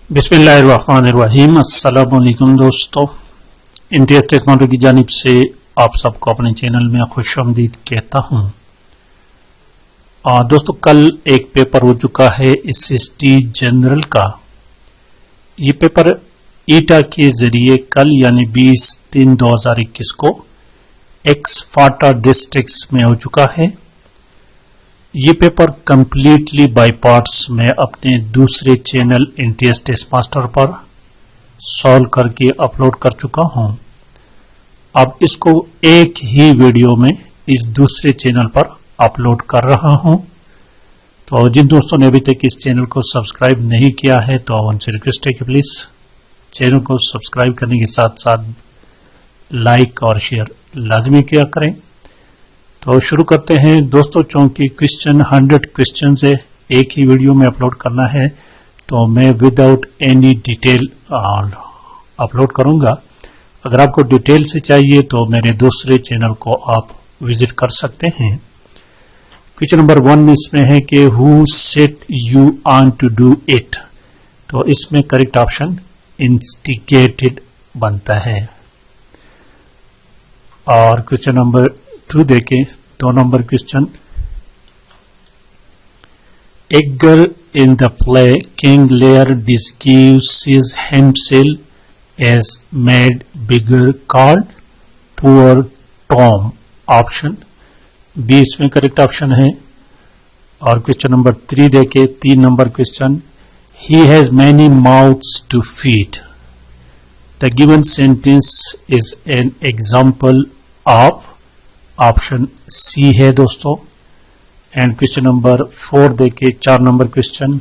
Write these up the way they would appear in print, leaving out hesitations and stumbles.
बिस्मिल्लाहिर्रहमानिर्रहीम। अस्सलाम वालेकुम दोस्तों, इंटीएस टेक्नोलॉजी की जानिब से आप सबको अपने चैनल में खुशामदीद कहता हूं। दोस्तों, कल एक पेपर हो चुका है एसएसटी जनरल का। ये पेपर ईटा के जरिए कल यानी 20/3/2021 को एक्स-फाटा डिस्ट्रिक्ट्स में हो चुका है। ये पेपर कंप्लीटली बाय पार्ट्स में अपने दूसरे चैनल इंटीएस टेस्ट मास्टर पर सॉल्व करके अपलोड कर चुका हूं। अब इसको एक ही वीडियो में इस दूसरे चैनल पर अपलोड कर रहा हूं। तो जिन दोस्तों ने अभी तक इस चैनल को सब्सक्राइब नहीं किया है तो उनसे रिक्वेस्ट है कि प्लीज चैनल को सब्सक्राइब करने के साथ साथ लाइक और शेयर लाजमी किया करें। तो शुरू करते हैं दोस्तों। चूंकि क्वेश्चन 100 क्वेश्चन है, एक ही वीडियो में अपलोड करना है तो मैं विदाउट एनी डिटेल अपलोड करूंगा। अगर आपको डिटेल से चाहिए तो मेरे दूसरे चैनल को आप विजिट कर सकते हैं। क्वेश्चन नंबर 1 इसमें है कि who set you on to do it, तो इसमें करेक्ट ऑप्शन इंस्टिगेटेड बनता है। और क्वेश्चन नंबर 2 देखें, 2 number question. Edgar in the play King Lear disgives his himself as made bigger called Poor Tom, option B इसमें correct option है। और question number 3 देखे, 3 number question. He has many mouths to feed. The given sentence is an example of, option C है दोस्तों। And question number 4 देखे, 4 number question.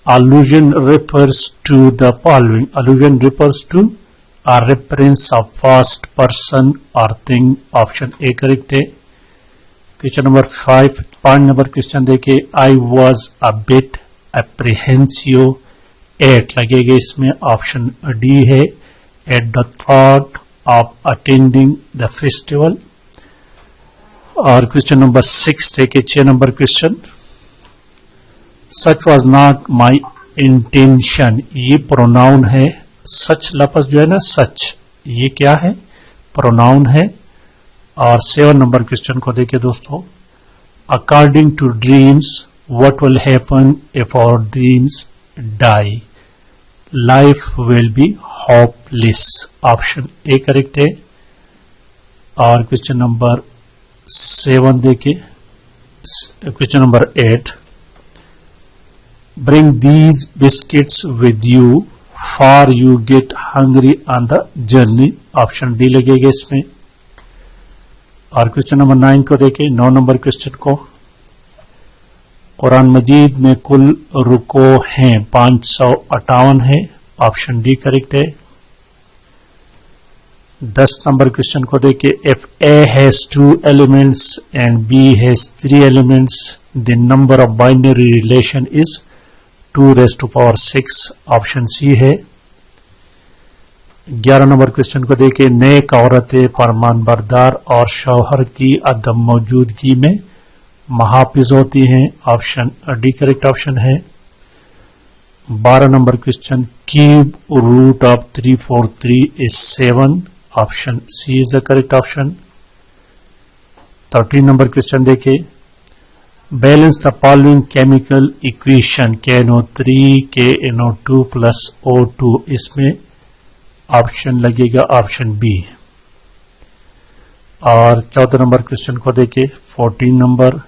allusion refers to the following. allusion refers to a reference of first person or thing, option A correct है। Question number 5 number question देखे, I was a bit apprehensive at, लगेगा इसमें option D है, at the thought of attending the festival। और question number 6 देखे, 6 number question. Such was not my intention, ये pronoun है। सच लफ्ज जो है ना, सच, ये क्या है? प्रोनाउन है। और 7 नंबर क्वेश्चन को देखिए दोस्तों। According to dreams what will happen if our dreams die, life will be hopeless, option A correct है। और क्वेश्चन नंबर 7 देखिए, question number 8। Bring these biscuits with you for you get hungry on the journey, option D लगेगा इसमें। और question number 9 को देखिए, 9 number question को। कुरान मजीद में कुल रुको हैं 558 है, ऑप्शन डी करेक्ट है। 10 नंबर क्वेश्चन को देखिए, if A has 2 elements and B has 3 elements the number of binary relation is 2⁻6, option C है। 11 नंबर क्वेश्चन को देखिए, नेक औरतें फरमानबरदार और शौहर की अदम मौजूदगी में मुहाफिज होती हैं, ऑप्शन डी करेक्ट ऑप्शन है। 12 number question, cube root of 343 is 7, option C is the correct option. 13 number question देखिए, balance the following chemical equation KNO3 KNO2 plus O2, इसमें ऑप्शन लगेगा ऑप्शन बी। और 14 नंबर क्वेश्चन को देखिए, 14 number.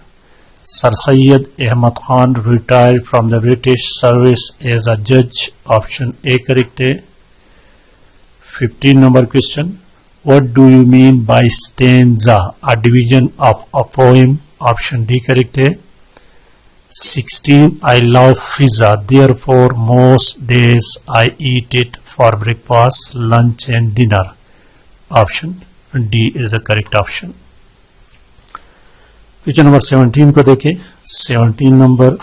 Sir Syed Ahmad Khan retired from the British service as a जज, option A correct है। 15 number question, what do you mean by stanza, a division of a poem, option D correct है। 16 I love pizza therefore most days I eat it for breakfast lunch and dinner, option D is the correct option. Question number 17 को देखें, 17 number.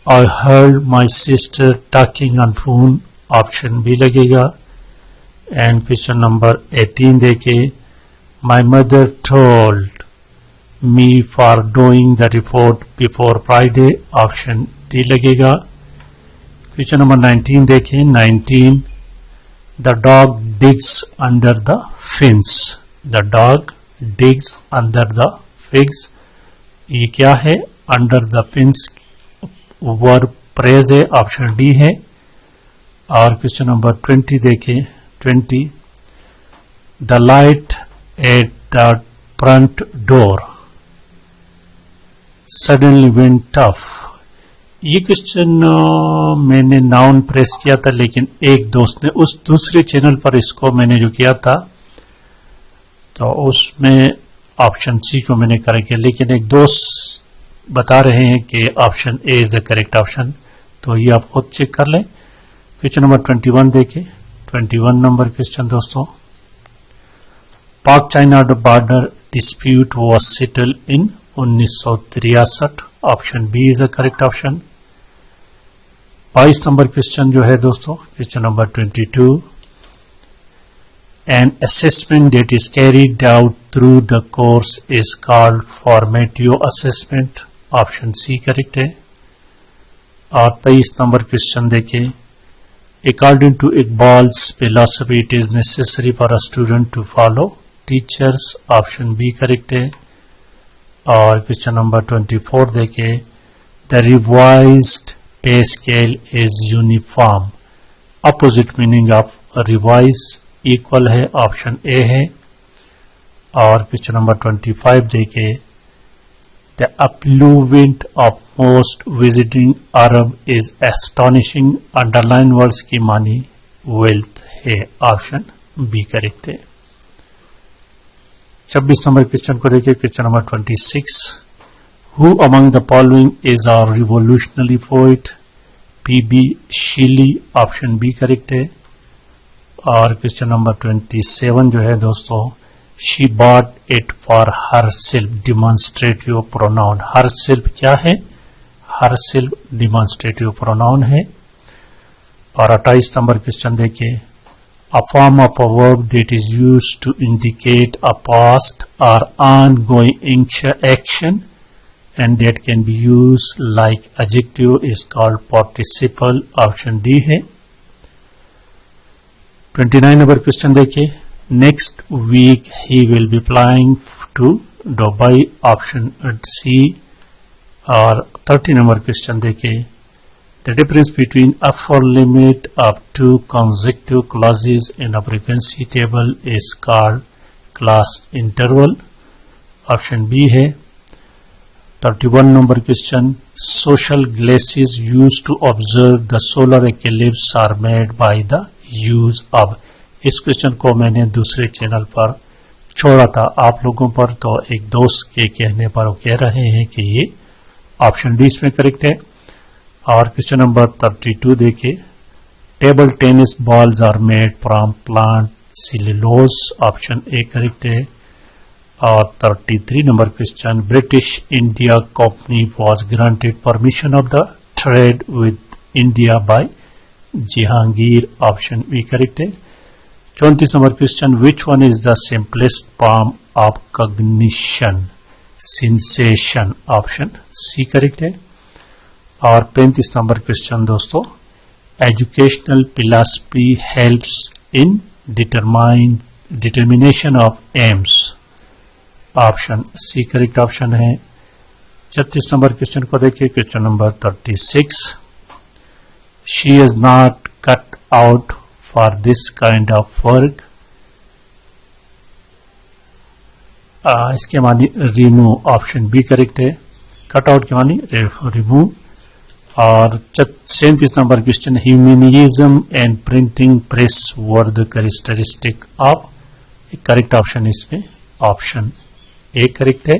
I heard my sister talking on phone, option B लगेगा। And question number 18 देखे, my mother told me for doing the report before Friday, option D लगेगा। Question number 19 देखें। 19, the dog digs under the fins. The dog digs under the figs, ये क्या है? Under the fins verb phrase है, option D है। और question number 20 देखें। 20, the light at the front door suddenly went off. ये question मैंने noun press किया था, लेकिन एक दोस्त ने उस दूसरे चैनल पर इसको मैंने जो किया था तो उसमें ऑप्शन सी को मैंने करेक्ट किया, लेकिन एक दोस्त बता रहे हैं कि option A is the correct option, तो ये आप खुद चेक कर लें। क्वेश्चन नंबर 21 देखें। 21 नंबर क्वेश्चन दोस्तों, Pak China border dispute was settled in 1963, option B is the correct option. 22 number question जो है दोस्तों, question number 22, an assessment that is carried out through the course is called formative assessment, option C correct है। और 23 number question देखें। According to Iqbal's philosophy, it is necessary for a student to follow teachers, option B correct है। और question number 24 देखें। The revised pay scale is uniform, opposite meaning of revise equal है, option A है। और question number 25 देखें। The opulence of most visiting Arab is astonishing, underline words की मानी wealth है, ऑप्शन बी करेक्ट है। 26 number question को देखिए। Question number 26, who among the following is our revolutionary poet? PB Shelley, option B correct है। और question number 27 जो है दोस्तों, she bought it for herself, demonstrative pronoun. Herself क्या है? हर सेल्फ डिमॉन्स्ट्रेटिव प्रोनाउन है। और 28 number question देखिए। A form of a verb that is used to indicate a past or ongoing action and that can be used like adjective is called participle, option D है। 29 number question देखिए। Next week he will be flying to Dubai, option C. और 30 number question देखिए। The difference between upper limit of two consecutive clauses in a frequency table is called class interval, option B है। 31 number question. Social glasses use to observe the solar eclipse are made by the use of. इस question को मैंने दूसरे channel पर छोड़ा था आप लोगों पर, तो एक दोस्त के कहने पर वो कह रहे हैं कि ये ऑप्शन डी इसमें करेक्ट है। और क्वेश्चन नंबर 32 देखिए। Table tennis balls are made from plant cellulose, option A correct है। और 33 number question. British India company was granted permission of the trade with India by Jahangir, option B correct है। 34 number question. Which one is the simplest form of cognition? Sensation, option C correct है। और 35 number question दोस्तों। Educational philosophy helps in determination of aims, option C correct option है। 36 number question को देखिए। Question number 36, she is not cut out for this kind of work, इसके मानी remove, option B correct है। Cut out के मानी remove. और 37 number question. Humanism and printing press were the characteristic of, correct option इसमें option A correct है।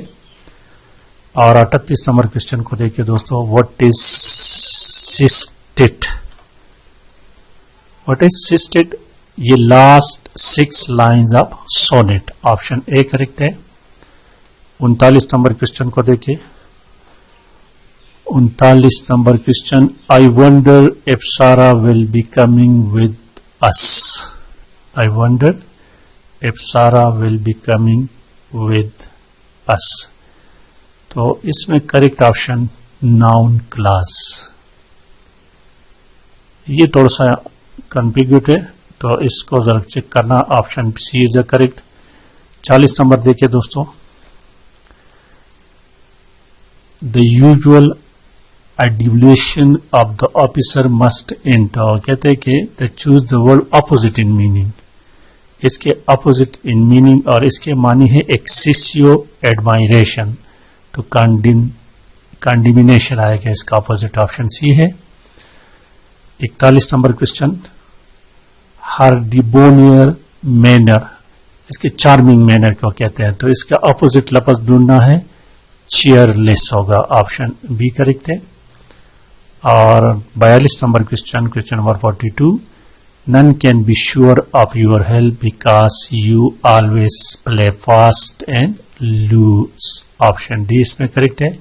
और 38 number question को देखिए दोस्तों। What is sestet? What is sestet? ये last 6 lines of sonnet, option A correct है। 39 number question को देखिए। 39 number question. I wonder if Sara will be coming with us, I wonder if Sara will be coming with us, तो इसमें correct option noun class, ये थोड़ा सा confuse है, तो इसको जरा चेक करना। Option C is the correct. 40 number देखिए दोस्तों, the usual ebullition of the officer must enter, कहते हैं कि the choose the word opposite in meaning, इसके अपोजिट इन मीनिंग और इसके मानी है एक्सेसिव एडमायरेशन, तो कंडिमिनेशन आएगा, इसका अपोजिट ऑप्शन सी है। 41 नंबर क्वेश्चन, हर डिबोनियर मैनर, इसके चार्मिंग मैनर को कहते हैं, तो इसका अपोजिट लफ्ज ढूंढना है, चेयरलेस होगा, ऑप्शन बी करेक्ट है। और 42 number question, question number 42, none can be sure of your help because you always play fast and loose, option D इसमें करेक्ट है।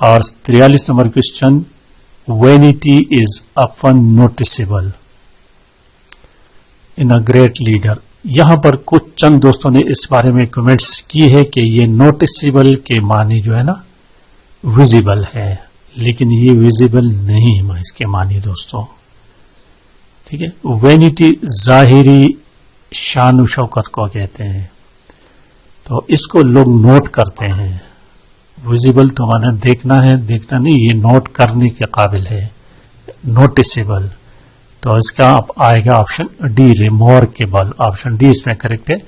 और 43 number question, vanity is often noticeable in a great leader, यहां पर कुछ चंद दोस्तों ने इस बारे में कमेंट्स की है कि ये नोटिसेबल के माने जो है ना विजिबल है, लेकिन ये विजिबल नहीं है इसके माने दोस्तों, ठीक है। वेनिटी जाहिरी शान शौकत को कहते हैं, तो इसको लोग नोट करते हैं। विजिबल तो माने देखना है, देखना नहीं, ये नोट करने के काबिल है, नोटिसेबल, तो इसका आएगा option D, remarkable, option D इसमें करेक्ट है।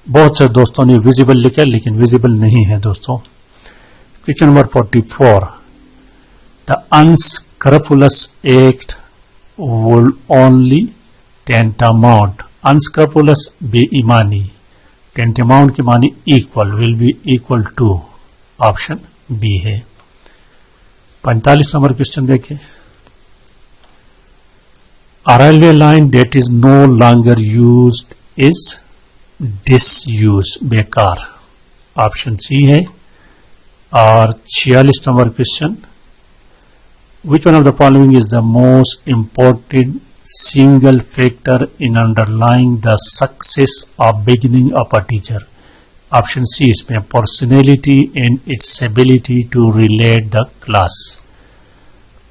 बहुत से दोस्तों ने विजिबल लिखा लेकिन विजिबल नहीं है दोस्तों। Question number 44, the unscrupulous act will only tantamount, unscrupulous बेईमानी, टेंटामाउंट की मानी equal, will be equal to, option B है। 45 नंबर क्वेश्चन देखिए, a railway line that is no longer used is disused, बेकार, ऑप्शन सी है। और 46 number question, which one of the following is the most important single factor in underlying the success of beginning of a teacher, option C इसमें personality and its ability to relate the class.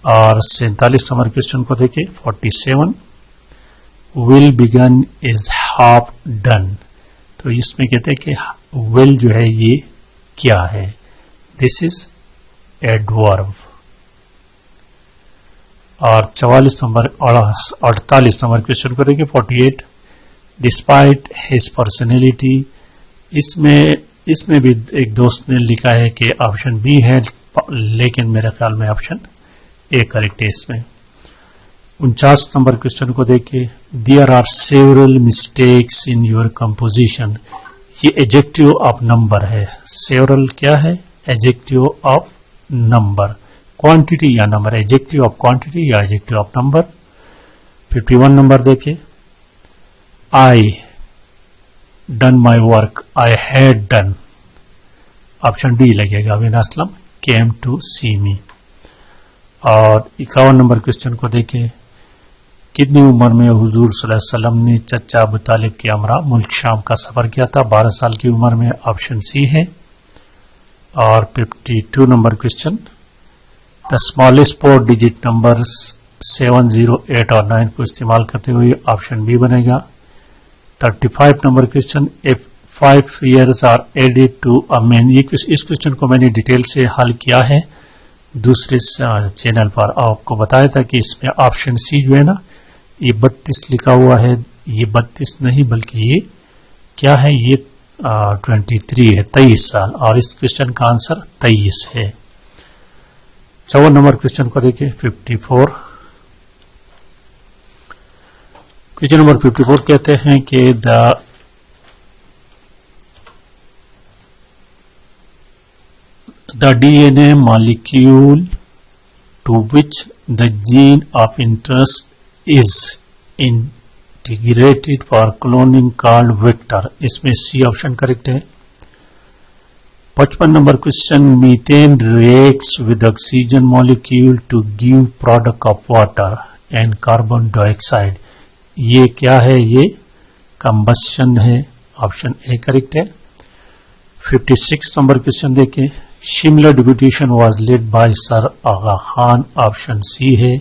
और 47 number question को देखिए, 47, well begun is half done, तो इसमें कहते हैं कि will जो है ये क्या है, दिस इज एडवर्ब। और 44 नंबर और 48 नंबर क्वेश्चन को देखिए, 48, डिस्पाइट हिज पर्सनैलिटी, इसमें भी एक दोस्त ने लिखा है कि ऑप्शन बी है, लेकिन मेरे ख्याल में ऑप्शन ए करेक्ट है इसमें। 49 नंबर क्वेश्चन को देखिए, there are several mistakes in your composition, ये एडजेक्टिव ऑफ नंबर है, सेवरल क्या है, एडजेक्टिव ऑफ नंबर, क्वांटिटी या नंबर, एडजेक्टिव ऑफ क्वांटिटी या एडजेक्टिव ऑफ नंबर। 51 नंबर देखिए, I done my work, I had done, option D लगेगा, when Aslam came to see me. और 51 number question को देखिए, कितनी उम्र में हुजूर सल्लल्लाहु अलैहि वसल्लम ने चचा अबू तालिब के हमरा मुल्क शाम का सफर किया था, 12 साल की उम्र में, ऑप्शन सी है। और 52 number question, the smallest 4 digit numbers 7, 0, 8 और 9 को इस्तेमाल करते हुए ऑप्शन बी बनेगा। 35 number question, if 5 years are added to a man, इस क्वेश्चन को मैंने डिटेल से हल किया है दूसरे चैनल पर, आपको बताया था कि इसमें ऑप्शन सी जो है ना ये 32 लिखा हुआ है, ये 32 नहीं बल्कि ये क्या है, ये 23 है, 23 साल, और इस क्वेश्चन का आंसर 23 है। 54 नंबर क्वेश्चन को देखिए, 54, क्वेश्चन नंबर 54 कहते हैं कि the DNA molecule to which the gene of interest is integrated for cloning called vector, इसमें सी ऑप्शन करेक्ट है। 55 number question, methane reacts with oxygen molecule to give product of water and carbon dioxide, ये क्या है, ये combustion है, option A correct है। 56 number question देखें, Shimla deputation was led by sir Aga Khan, option C है।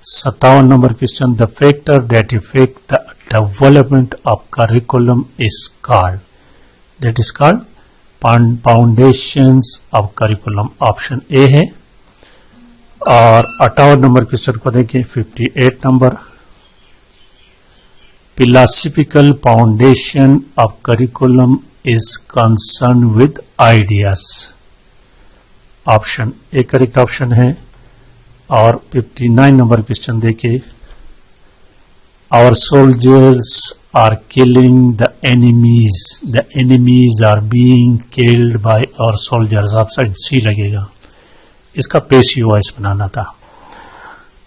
57 number question, the factor that effect the development of curriculum is called, that is called foundations of curriculum, option A है। और 58 number question को देखें, 58 number, philosophical foundation of curriculum is concerned with ideas, option A correct option है। और 59 number question देखिए, our soldiers are killing the enemies are being killed by our soldiers, option C लगेगा, इसका patio voice बनाना था।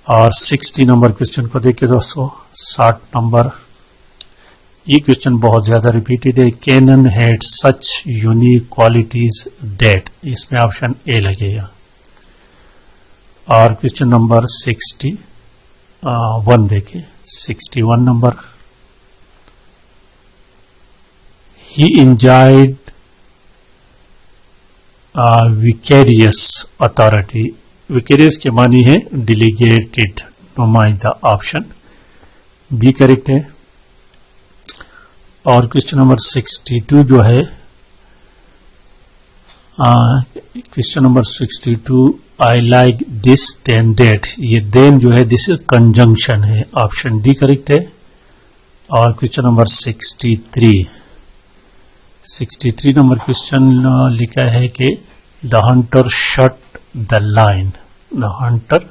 और 60 number question को देखिए दोस्तों, 60 नंबर, ये क्वेश्चन बहुत ज्यादा रिपीटेड है, Kanan had such unique qualities that, इसमें ऑप्शन ए लगेगा। और क्वेश्चन नंबर 61 देखिए, 61 number, he enjoyed vicarious authority, vicarious के मानी है डेलीगेटेड नुमाइंदा, ऑप्शन बी करेक्ट है। और क्वेश्चन नंबर 62 जो है, question number 62, I like this then that, ये देन जो है दिस इज कंजंक्शन है, ऑप्शन डी करेक्ट है। और क्वेश्चन नंबर 63 नंबर क्वेश्चन लिखा है कि the hunter shot the lion, the hunter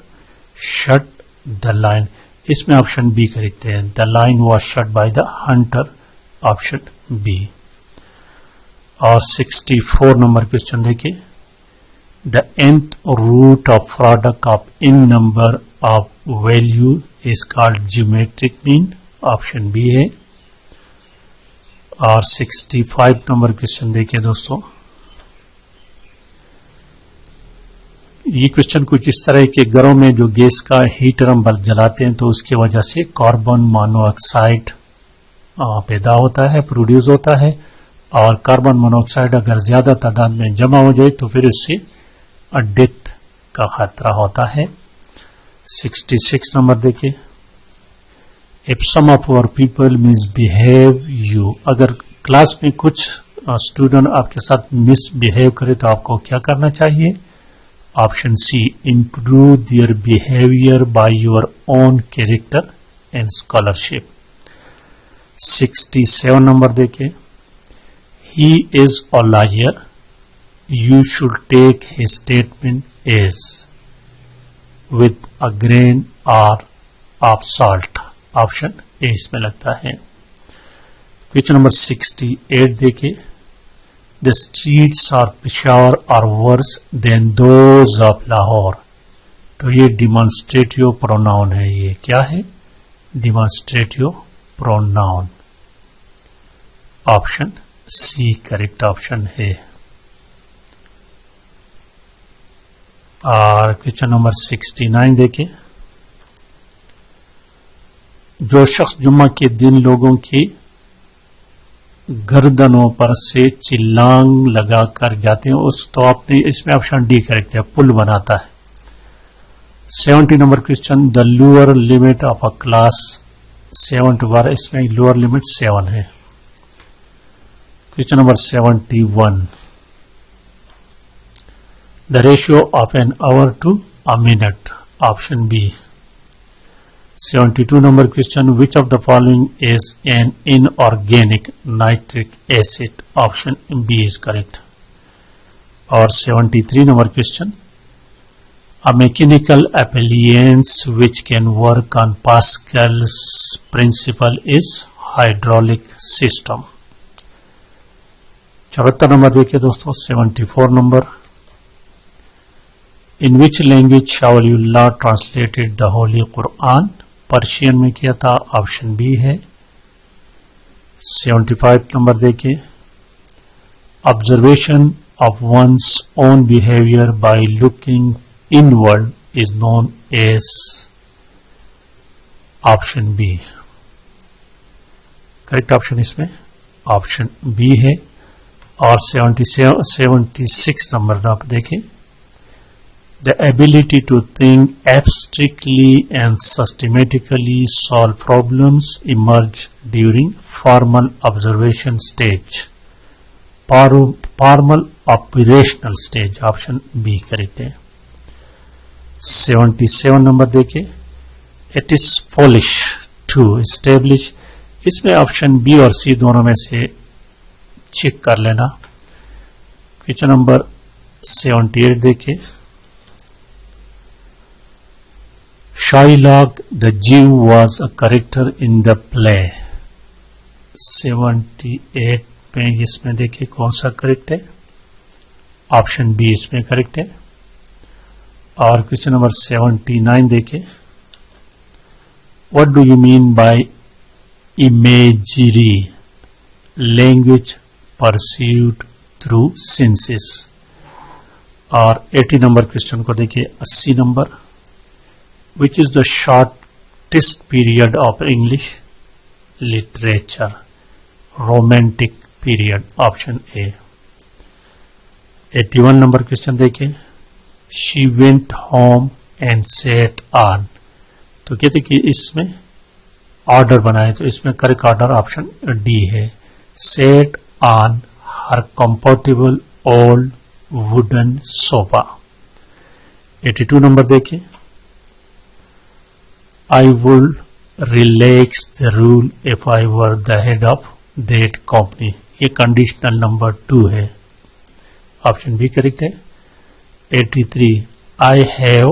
shot the lion, इसमें ऑप्शन बी करेक्ट है, the lion was shot by the hunter, option B. और 64 number question देखिए, the nth root of product of n number of value is called geometric mean, option B है। और 65 number question देखिए दोस्तों, ये question कुछ इस तरह के, घरों में जो गैस का हीटर हम बल्ब जलाते हैं तो उसकी वजह से कार्बन मोनोऑक्साइड पैदा होता है, प्रोड्यूस होता है, और कार्बन मोनोऑक्साइड अगर ज्यादा तादाद में जमा हो जाए तो फिर उससे डेथ का खतरा होता है। 66 नंबर देखिए, if some of our people misbehave you, अगर क्लास में कुछ स्टूडेंट आपके साथ मिसबिहेव करे तो आपको क्या करना चाहिए, option C, improve their behaviour by your own character and scholarship. 67 number देखिए, he is a liar, you should take his statement as with a grain और ऑफ सॉल्ट, ऑप्शन ए इसमें लगता है। क्वेश्चन नंबर 68 देखिए, the streets of Peshawar are worse than those of Lahore, तो ये demonstrative pronoun है, ये क्या है, demonstrative pronoun, option C correct option है। और क्वेश्चन नंबर 69 देखिए, जो शख्स जुम्मा के दिन लोगों की गर्दनों पर से चिल्लांग लगाकर जाते हैं, उस तो आपने इसमें ऑप्शन डी करेक्ट है, पुल बनाता है। 70 number question, the lower limit of a class 7 to 12, इसमें लोअर लिमिट 7 है। Question number 71, the ratio of an hour to a minute, option B. 72 number question, which of the following is an inorganic nitric acid, option B is correct. और 73 number question, a mechanical appliance which can work on Pascal's principle is hydraulic system। 74 number देखिए दोस्तों, 74 number, in which language Shah Waliullah translated the holy Quran, Persian में किया था, option B है। 75 number देखिए, observation of one's own behavior by looking inward is known as, option B correct option इसमें option B है। और 76 नंबर आप देखें, The ability to think abstractly and systematically solve problems emerge during formal observation stage. Formal operational stage, option B correct है। 77 number देखिए, it is foolish to establish, इसमें option B और C दोनों में से चेक कर लेना। क्वेश्चन नंबर 78 देखिए, Shylock the Jew was a character in the play। 78 में इसमें देखिए कौन सा करेक्ट है, ऑप्शन बी इसमें करेक्ट है। और क्वेश्चन नंबर 79 देखिए, what do you mean by imagery language perceived through senses. और 80 नंबर क्वेश्चन को देखिए, 80 number, which is the shortest period of English literature, romantic period, option A। 81 number question देखिए, she went home and sat on, तो कहते कि इसमें order बनाए, तो इसमें करेक्ट ऑर्डर ऑप्शन डी है, sat on her comfortable old wooden sofa। 82 number देखिए, I would relax the rule if I were the head of that company, ये कंडीशनल नंबर 2 है, ऑप्शन बी करेक्ट है। 83 I have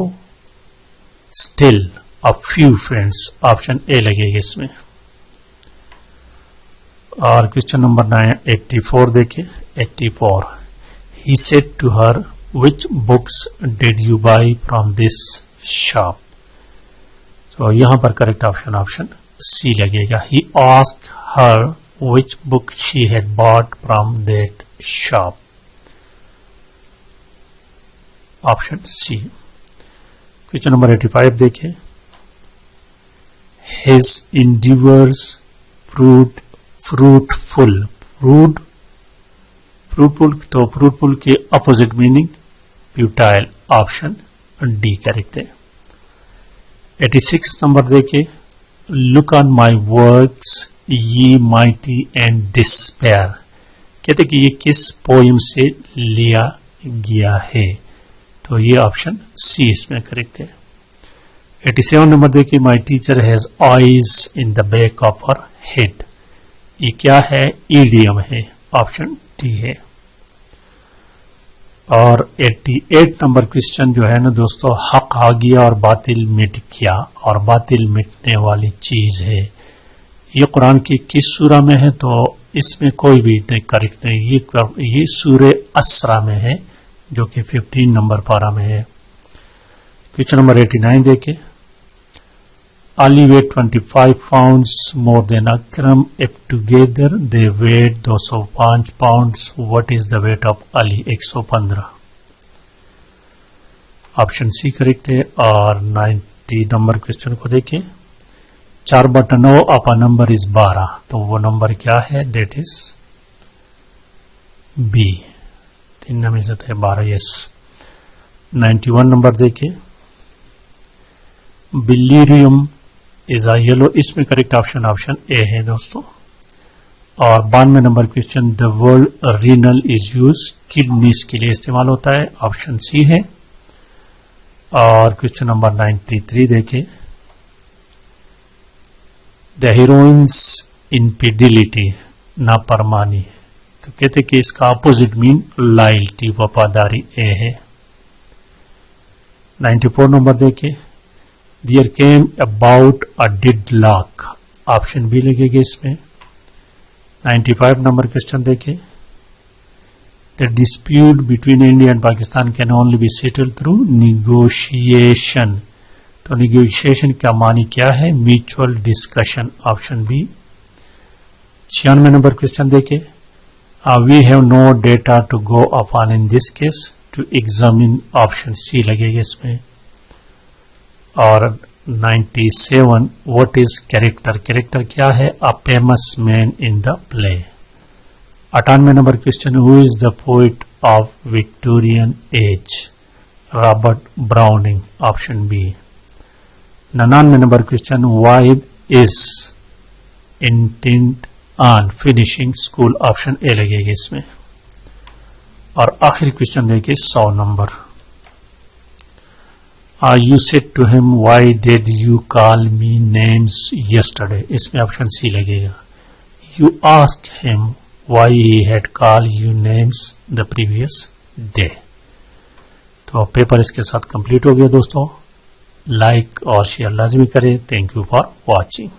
still a few friends, option A लगेगा इसमें। और question number 84 देखिए, 84 he said to her which books did you buy from this shop, तो यहां पर करेक्ट ऑप्शन सी लगेगा, he asked her which book she had bought from that shop, option C. Question number 85 देखिए, his endeavours fruitful, तो fruitful के opposite meaning futile, option D correct है। 86 number देखिए, look on my works ye mighty and despair, कहते कि ये किस poem से लिया गया है, तो ये ऑप्शन सी इसमें करेक्ट है। 87 नंबर देखिए, my teacher has eyes in the back of her head, ये क्या है, ईडियम है, ऑप्शन डी है। और 88 नंबर क्वेश्चन जो है ना दोस्तों, हक आ गया और बातिल मिट गया, और बातिल मिटने वाली चीज है, ये कुरान की किस सूरा में है, तो इसमें कोई भी करेक्ट नहीं, ये सूरे असरा में है जो कि 15 नंबर पारा में है। क्वेश्चन नंबर 89 देखे, Ali weighed 25 pounds more than Akram. If together they weighed 205 pounds, what is the weight of Ali? 115, option C correct है। और 90 नंबर क्वेश्चन को देखिए, 4 बटा 9 अपा नंबर इज 12, तो वो नंबर क्या है, डेट इज बी, 3 में से 12, यस। 91 नंबर देखिए, बिलीरियम इज अ येलो, इसमें करेक्ट ऑप्शन ए है दोस्तों। और 92 number question, the word renal is use, kidneys के लिए इस्तेमाल होता है, ऑप्शन सी है। और क्वेश्चन नंबर 93 देखें, द हीरोइंस इनफिडिलिटी, नाफरमानी, तो कहते कि इसका अपोजिट मीन लॉयल्टी, वफादारी, ए है। 94 नंबर देखिए, there came about a deadlock, option B लगेगा इसमें। 95 नंबर क्वेश्चन देखिए, the dispute between India and Pakistan can only be settled through negotiation, तो निगोशिएशन का मानी क्या है, mutual discussion, option B. 96 number question देखिए, we have no data to go upon in this case to examine, option C लगेगा इसमें। और 97, what is character, character क्या है, a famous man in the play. 98 number question, who is the poet of Victorian age, Robert Browning, option B. 99 number question, why is intent on finishing school, option A लगेगा इसमें। और आखिरी क्वेश्चन देखिए 100 number, you said to him why did you call me names yesterday, इसमें option C लगेगा। You ask him why he had call you names the previous day. तो paper इसके साथ कंप्लीट हो गया दोस्तों। लाइक और शेयर लाजमी करें। Thank you for watching.